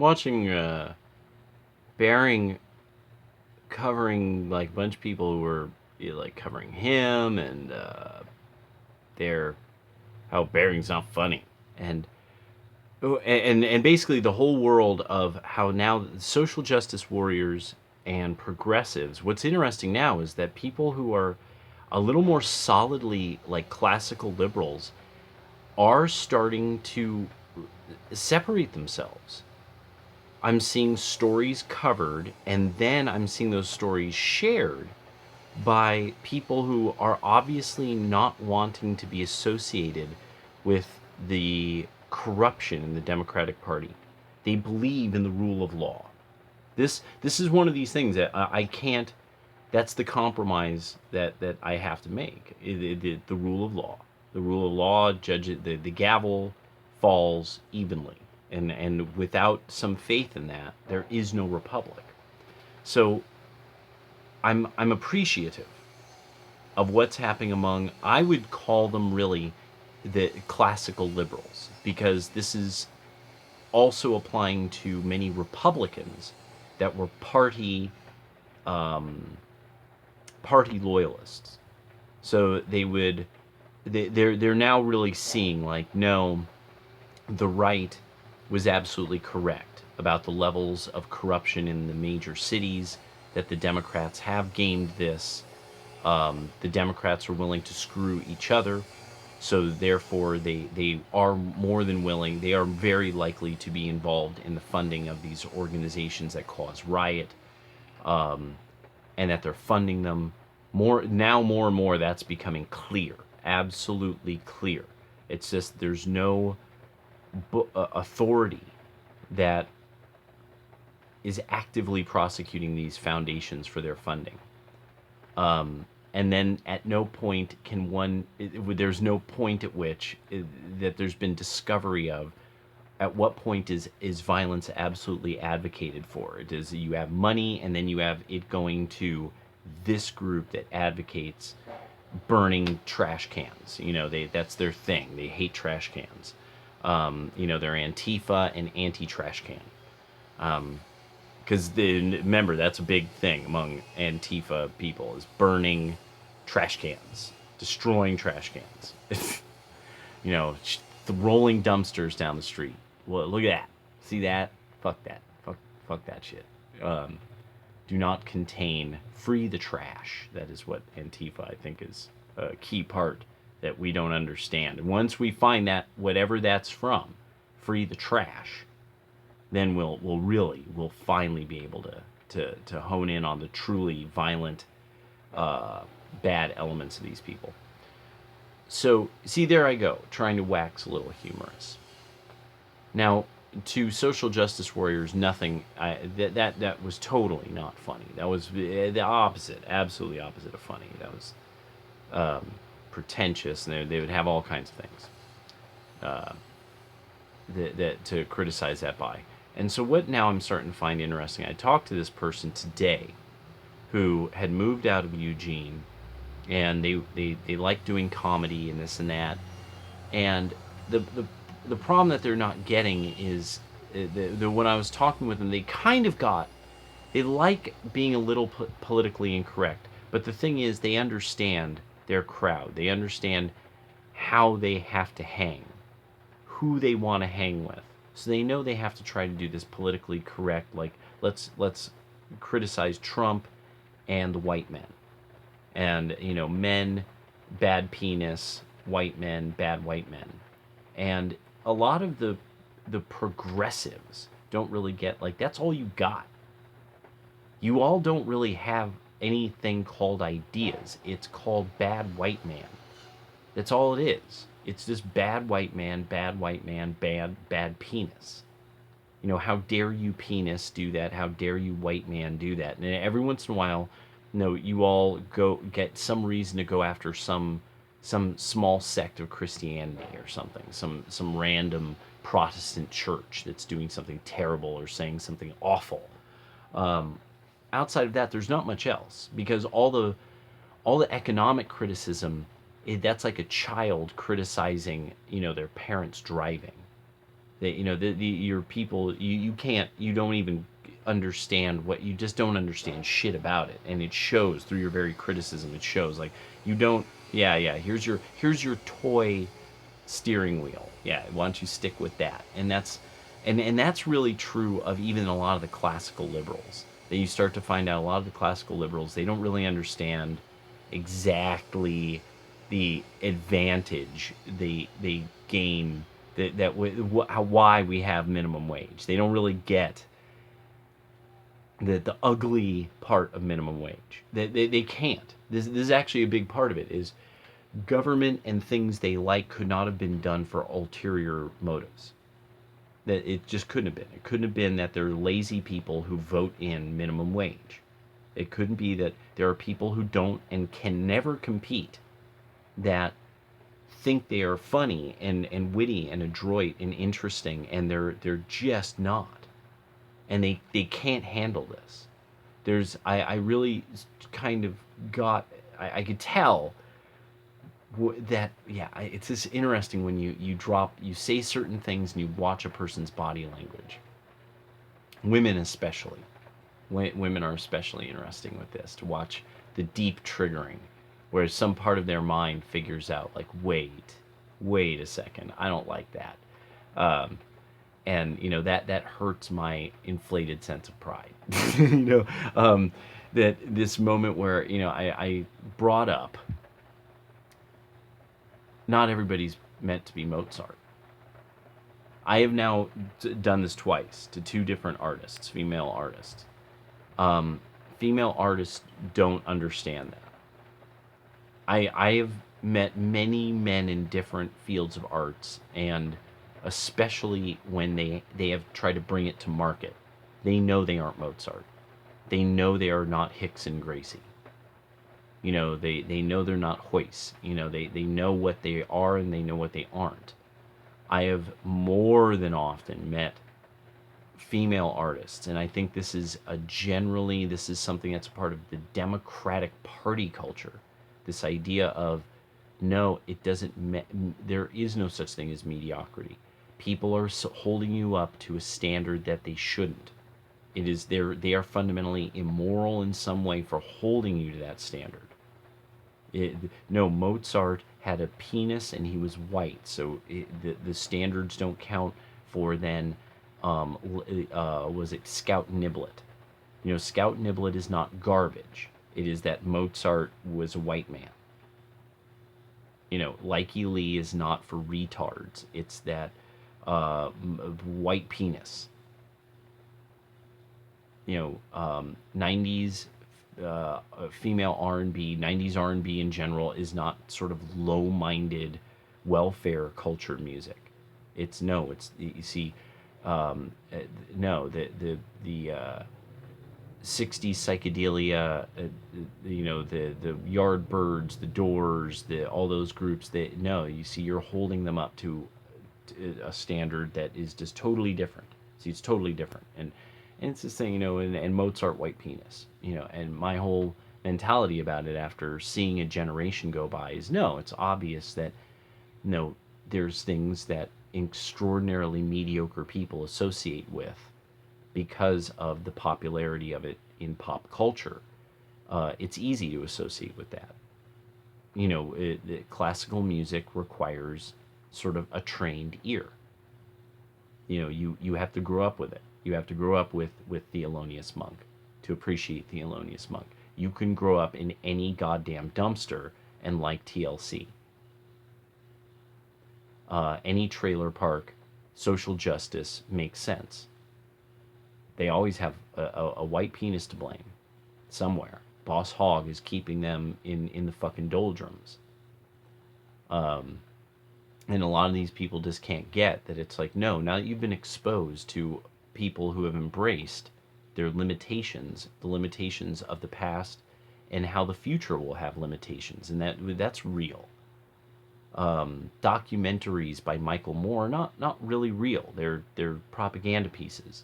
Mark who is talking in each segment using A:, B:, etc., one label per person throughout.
A: watching Bering covering like a bunch of people who were like covering him and their how Bering's not funny and and basically the whole world of how now social justice warriors and progressives. What's interesting now is that people who are a little more solidly like classical liberals are starting to separate themselves. I'm seeing stories covered, and then I'm seeing those stories shared by people who are obviously not wanting to be associated with the corruption in the Democratic Party. They believe in the rule of law. This is one of these things that I can't. That's the compromise that I have to make. The rule of law. The rule of law, judge it. The gavel falls evenly, and without some faith in that, there is no republic. So I'm appreciative of what's happening among, I would call them really the classical liberals, because this is also applying to many Republicans that were party loyalists. So they're now really seeing like, no, the right was absolutely correct about the levels of corruption in the major cities, that the Democrats have gamed this. The Democrats are willing to screw each other, so therefore they are more than willing, they are very likely to be involved in the funding of these organizations that cause riot, and that they're funding them. More and more that's becoming clear, absolutely clear. It's just there's no authority that is actively prosecuting these foundations for their funding. And then at no point can there's no point at which that there's been discovery of at what point is violence absolutely advocated for. It is, you have money, and then you have it going to this group that advocates burning trash cans. That's their thing. They hate trash cans. They're Antifa and anti-trash can. Because remember, that's a big thing among Antifa people, is burning trash cans, destroying trash cans. Rolling dumpsters down the street. Well, look at that. See that? Fuck that. Fuck that shit. Do not contain. Free the trash. That is what Antifa, I think, is a key part that we don't understand. And once we find that, whatever that's from, free the trash, then we'll finally be able to hone in on the truly violent, bad elements of these people. So, see, there I go, trying to wax a little humorous. Now, to social justice warriors, nothing. That was totally not funny. That was the opposite, absolutely opposite of funny. That was pretentious, and they would have all kinds of things that to criticize that by. And so what now I'm starting to find interesting, I talked to this person today who had moved out of Eugene, and they like doing comedy and this and that. And the problem that they're not getting is, when I was talking with them, they like being a little politically incorrect. But the thing is, they understand their crowd. They understand how they have to hang, who they want to hang with. So they know they have to try to do this politically correct, like let's criticize Trump and the white men. And, men, bad penis, white men, bad white men. And a lot of the progressives don't really get, like, that's all you got. You all don't really have anything called ideas. It's called bad white man. That's all it is. It's just bad white man, bad penis. How dare you penis do that? How dare you white man do that? And every once in a while, you all get some reason to go after some small sect of Christianity or something, some random Protestant church that's doing something terrible or saying something awful. Outside of that, there's not much else, because all the economic criticism, that's like a child criticizing their parents driving. That, your people, you don't even understand what, you just don't understand shit about it, and it shows through your very criticism. It shows, like, you don't. Yeah, here's your toy steering wheel. Yeah, why don't you stick with that? And that's really true of even a lot of the classical liberals. That you start to find out a lot of the classical liberals, they don't really understand exactly the advantage they gain, why we have minimum wage. They don't really get the ugly part of minimum wage. They can't. This is actually a big part of it, is government and things they like could not have been done for ulterior motives. That it just couldn't have been. It couldn't have been that there are lazy people who vote in minimum wage. It couldn't be that there are people who don't and can never compete, that think they are funny and witty and adroit and interesting, and they're just not. And they can't handle this. I really kind of got, I could tell that, yeah, it's just interesting when you say certain things and you watch a person's body language. Women especially. Women are especially interesting with this, to watch the deep triggering, where some part of their mind figures out, like, wait a second, I don't like that. And that hurts my inflated sense of pride. That this moment where I brought up, not everybody's meant to be Mozart. I have now done this twice to two different artists, female artists. Female artists don't understand that. I have met many men in different fields of arts, and especially when they have tried to bring it to market, they know they aren't Mozart. They know they are not Hicks and Gracie. They know they're not Hoyce. They know what they are and they know what they aren't. I have more than often met female artists, and I think this is something that's a part of the Democratic Party culture. This idea of, no, it doesn't. There is no such thing as mediocrity. People are holding you up to a standard that they shouldn't. They are fundamentally immoral in some way for holding you to that standard. No, Mozart had a penis and he was white, so the standards don't count for then. Was it Scout Niblet? Scout Niblet is not garbage. It is that Mozart was a white man. Likey Lee is not for retards. It's that white penis. 90s female R&B, 90s R&B in general is not sort of low-minded welfare culture music. It's you see, no, the 60s psychedelia, the Yardbirds, the Doors, all those groups, you see, you're holding them up to a standard that is just totally different. See, it's totally different. And it's this thing, and Mozart, white penis, and my whole mentality about it after seeing a generation go by is, no, it's obvious that, there's things that extraordinarily mediocre people associate with because of the popularity of it in pop culture. It's easy to associate with that. Classical music requires sort of a trained ear. You have to grow up with it. You have to grow up with Thelonious Monk to appreciate Thelonious Monk. You can grow up in any goddamn dumpster and like TLC. Any trailer park, social justice makes sense. They always have a white penis to blame somewhere. Boss Hogg is keeping them in the fucking doldrums. And a lot of these people just can't get that. It's like, no, now that you've been exposed to people who have embraced their limitations, the limitations of the past, and how the future will have limitations, and that's real. Documentaries by Michael Moore are not really real. They're propaganda pieces.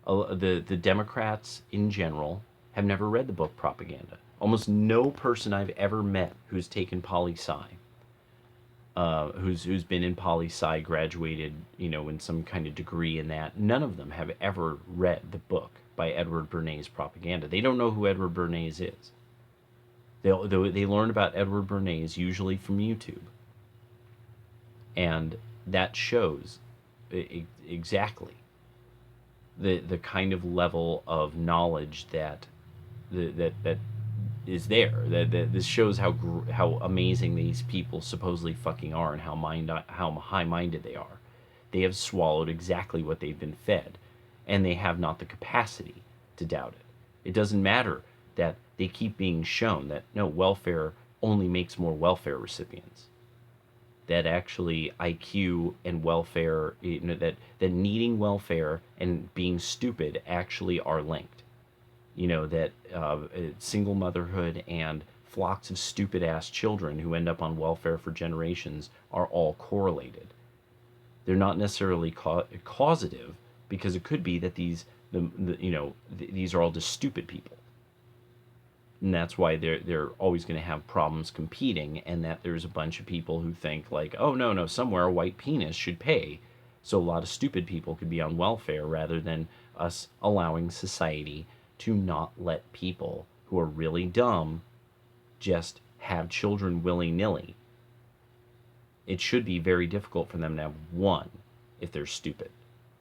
A: The Democrats in general have never read the book Propaganda. Almost no person I've ever met who's taken poli-sci who's been in poli-sci, graduated, in some kind of degree in that. None of them have ever read the book by Edward Bernays' Propaganda. They don't know who Edward Bernays is. They learn about Edward Bernays usually from YouTube, and that shows exactly the kind of level of knowledge that is there. That this shows how amazing these people supposedly fucking are, and how high-minded they are. They have swallowed exactly what they've been fed, and they have not the capacity to doubt it. It doesn't matter that they keep being shown that no, welfare only makes more welfare recipients. That actually IQ and welfare, that needing welfare and being stupid actually are linked. That single motherhood and flocks of stupid ass children who end up on welfare for generations are all correlated. They're not necessarily causative, because it could be that these are all just stupid people, and that's why they're always going to have problems competing. And that there's a bunch of people who think like, oh no, somewhere a white penis should pay, so a lot of stupid people could be on welfare, rather than us allowing society to not let people who are really dumb just have children willy-nilly. It should be very difficult for them to have one if they're stupid.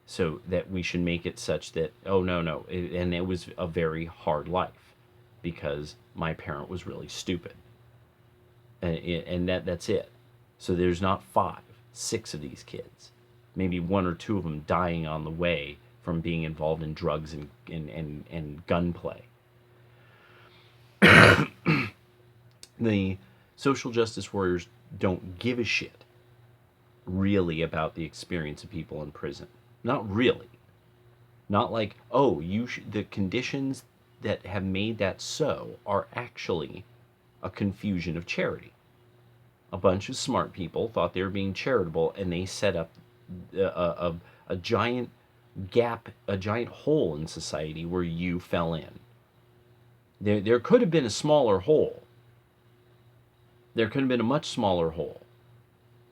A: So that we should make it such that, oh no, and it was a very hard life because my parent was really stupid. And that's it. So there's not 5, 6 of these kids. Maybe 1 or 2 of them dying on the way from being involved in drugs and gunplay. The social justice warriors don't give a shit, really, about the experience of people in prison. Not really. Not like, oh, the conditions that have made that so are actually a confusion of charity. A bunch of smart people thought they were being charitable, and they set up a giant gap, a giant hole in society where you fell in. There could have been a smaller hole. There could have been a much smaller hole,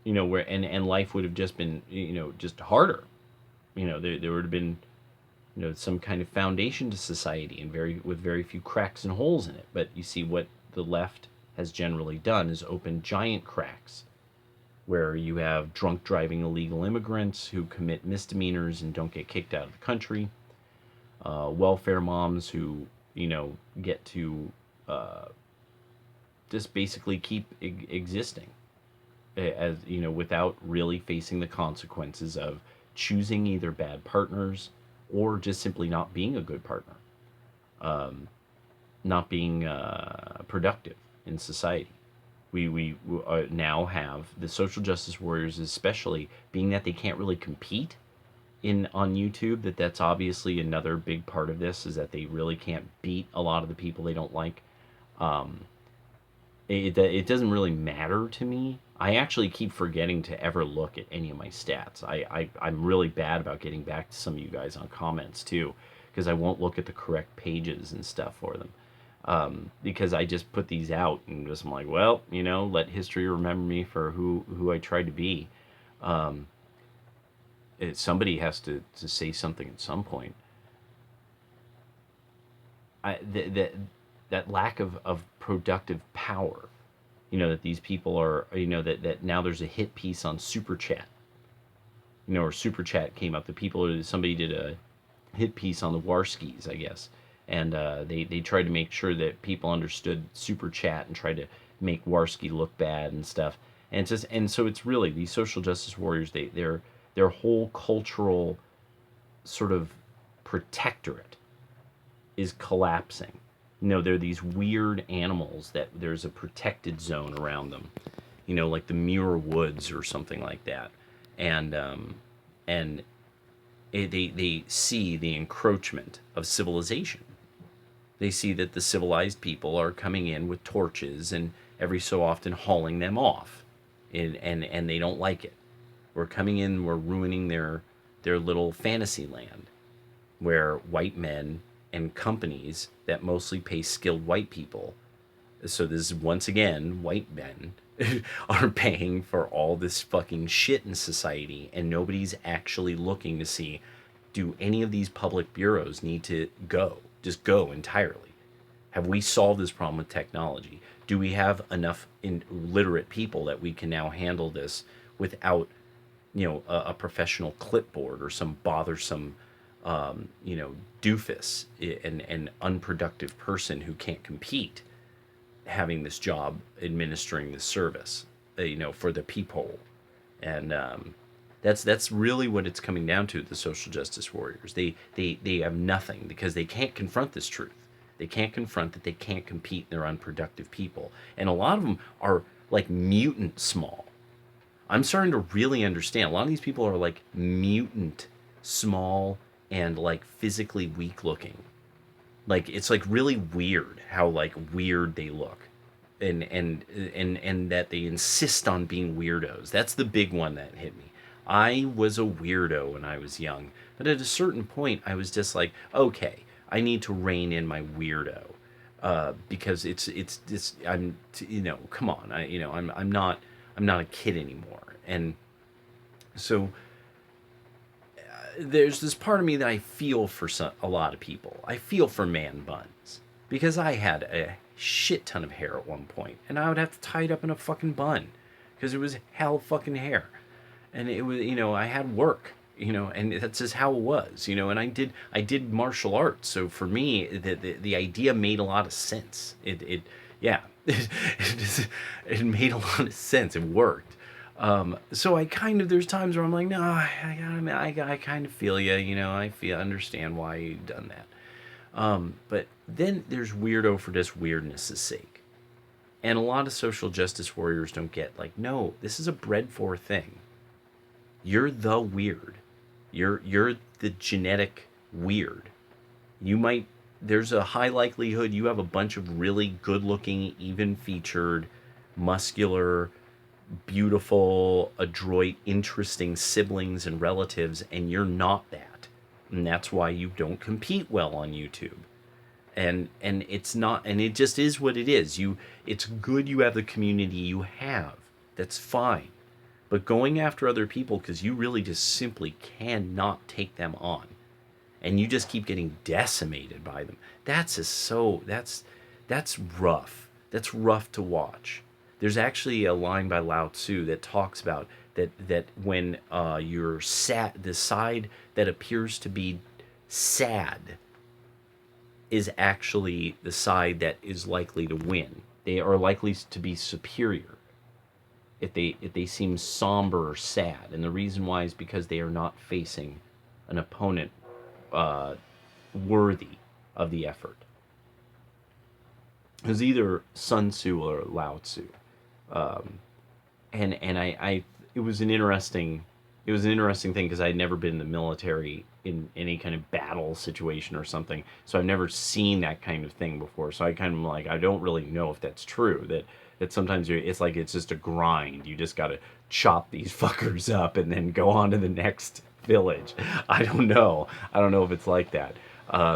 A: where and life would have just been, just harder. There would have been, some kind of foundation to society, and with very few cracks and holes in it. But you see, what the left has generally done is open giant cracks, where you have drunk driving illegal immigrants who commit misdemeanors and don't get kicked out of the country, welfare moms who get to just basically keep existing, as without really facing the consequences of choosing either bad partners or just simply not being a good partner, not being productive in society. We now have the social justice warriors, especially being that they can't really compete on YouTube. That's obviously another big part of this, is that they really can't beat a lot of the people they don't like. It doesn't really matter to me. I actually keep forgetting to ever look at any of my stats. I'm really bad about getting back to some of you guys on comments too, because I won't look at the correct pages and stuff for them. Because I just put these out and I'm like, well, let history remember me for who I tried to be. Somebody has to say something at some point. That lack of productive power, that these people are, that now there's a hit piece on Super Chat, or Super Chat came up. Somebody did a hit piece on the Warskis, I guess. And they tried to make sure that people understood Super Chat and tried to make Warski look bad and stuff. And so it's really these social justice warriors. Their whole cultural sort of protectorate is collapsing. They're these weird animals that there's a protected zone around them. Like the Muir Woods or something like that. And they see the encroachment of civilization. They see that the civilized people are coming in with torches and every so often hauling them off, and they don't like it. We're coming in, we're ruining their little fantasy land, where white men and companies that mostly pay skilled white people. So this is once again white men are paying for all this fucking shit in society, and nobody's actually looking to see, do any of these public bureaus need to go? Just go entirely. Have we solved this problem with technology? Do we have enough literate people that we can now handle this without, a professional clipboard or some bothersome, doofus and unproductive person who can't compete having this job administering this service, for the people? And that's really what it's coming down to. The social justice warriors, they have nothing because they can't confront this truth. They can't confront that they can't compete. They're unproductive people, and a lot of them are like mutant small. I'm starting to really understand. A lot of these people are like mutant small and like physically weak looking. Like it's like really weird how like weird they look, and that they insist on being weirdos. That's the big one that hit me. I was a weirdo when I was young, but at a certain point I was just like, okay, I need to rein in my weirdo, because it's come on, I'm not a kid anymore. And so there's this part of me that I feel for a lot of people. I feel for man buns, because I had a shit ton of hair at one point, and I would have to tie it up in a fucking bun because it was hell fucking hair, and it was, I had work, and that's just how it was, and I did martial arts, so for me the idea made a lot of sense. Yeah, it made a lot of sense. It worked. So I kind of, there's times where I'm like, no, I kind of feel you, understand why you've done that. But then there's weirdo for just weirdness' sake. And a lot of social justice warriors don't get, like, no, this is a bred for thing. You're the weird. You're the genetic weird. There's a high likelihood you have a bunch of really good looking, even featured, muscular, beautiful, adroit, interesting siblings and relatives, and you're not that. And that's why you don't compete well on YouTube. And it's not, and it just is what it is. It's good you have the community you have. That's fine. But going after other people because you really just simply cannot take them on, and you just keep getting decimated by them, that's rough. That's rough to watch. There's actually a line by Lao Tzu that talks about that when you're sad, the side that appears to be sad is actually the side that is likely to win. They are likely to be superior if they seem somber or sad, and the reason why is because they are not facing an opponent worthy of the effort. It was either Sun Tzu or Lao Tzu. And I it was an interesting thing because I'd never been in the military in any kind of battle situation or something, so I've never seen that kind of thing before. So I kind of like, I don't really know if that's true, that sometimes it's like it's just a grind. You just got to chop these fuckers up and then go on to the next village. I don't know if it's like that.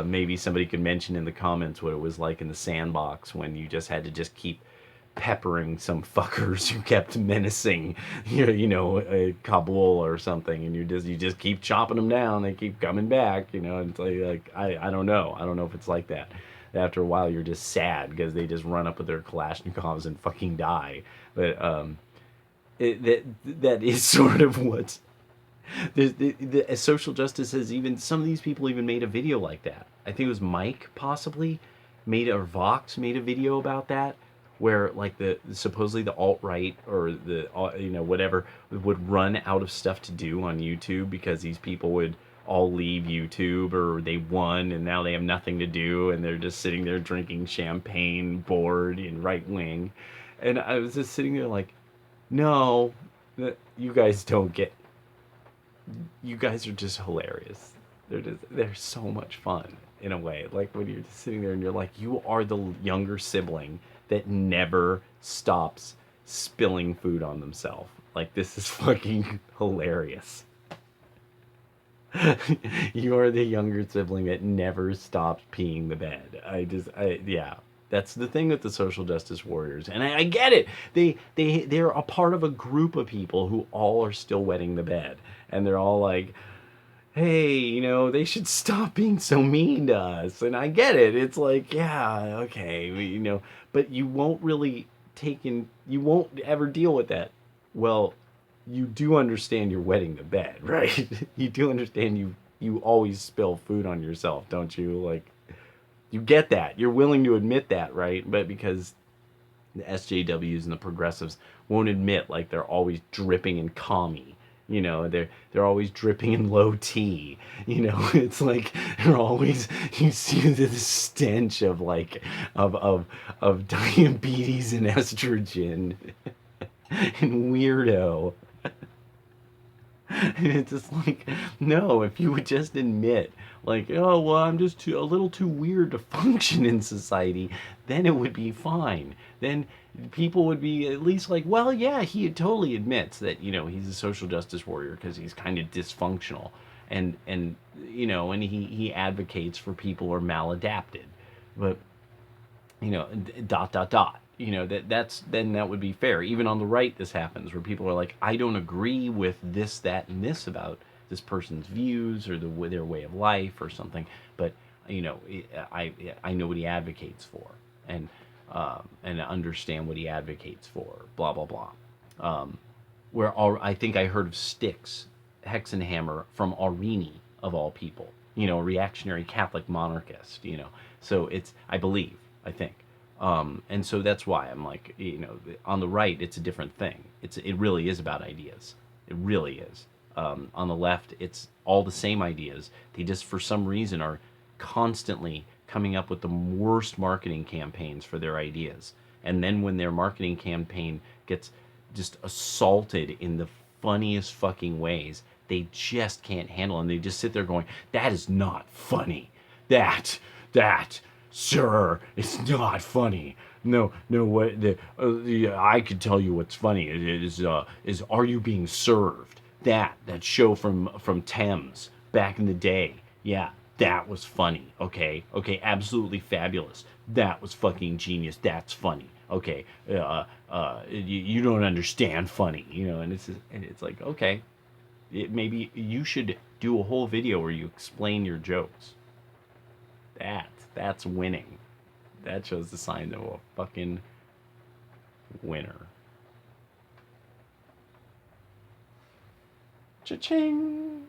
A: Maybe somebody could mention in the comments what it was like in the sandbox when you just had to just keep peppering some fuckers who kept menacing, Kabul or something, and you just keep chopping them down. They keep coming back, and it's like I don't know. I don't know if it's like that. After a while, you're just sad because they just run up with their Kalashnikovs and fucking die. But that is sort of what's the social justice has, even some of these people even made a video like that. I think it was Mike possibly or Vox made a video about that, where like supposedly the alt-right or the whatever would run out of stuff to do on YouTube because these people would all leave YouTube, or they won and now they have nothing to do and they're just sitting there drinking champagne, bored and right wing. And I was just sitting there like, no, you guys don't get, you guys are just hilarious. They're so much fun in a way. Like when you're just sitting there and you're like, you are the younger sibling that never stops spilling food on themselves. Like, this is fucking hilarious. You are the younger sibling that never stops peeing the bed. Yeah. That's the thing with the social justice warriors, and I get it. They're a part of a group of people who all are still wetting the bed, and they're all like, hey, they should stop being so mean to us. And I get it. It's like, yeah, okay, but you won't really you won't ever deal with that. Well, you do understand you're wetting the bed, right? You do understand you always spill food on yourself, don't you? Like, you get that. You're willing to admit that, right? But because the SJWs and the progressives won't admit, like, they're always dripping in commie. They're always dripping in low T. It's like they're always, you see the stench of like of diabetes and estrogen and weirdo. And it's just like, no, if you would just admit, like, oh, well, I'm just a little too weird to function in society, then it would be fine. Then people would be at least like, well, yeah, he totally admits that, he's a social justice warrior because he's kind of dysfunctional. And he advocates for people who are maladapted. But, dot, dot, dot. Then that would be fair. Even on the right, this happens where people are like, I don't agree with this, that, and this about this person's views or their way of life or something, but I know what he advocates for, and understand what he advocates for. Blah blah blah. I think I heard of Styx, Hexenhammer from Aurigny of all people. A reactionary Catholic monarchist. So it's, I think. And so that's why I'm like, on the right, it's a different thing. It really is about ideas. It really is. On the left, it's all the same ideas. They just, for some reason, are constantly coming up with the worst marketing campaigns for their ideas. And then when their marketing campaign gets just assaulted in the funniest fucking ways, they just can't handle it. And they just sit there going, that is not funny. That, sir, it's not funny. No, what I could tell you what's funny is Are You Being Served? That show from Thames back in the day. Yeah, that was funny. Okay, absolutely fabulous. That was fucking genius. That's funny. Okay, you don't understand funny, and it's like, okay, maybe you should do a whole video where you explain your jokes. That's winning. That shows the sign of a fucking winner. Cha-ching!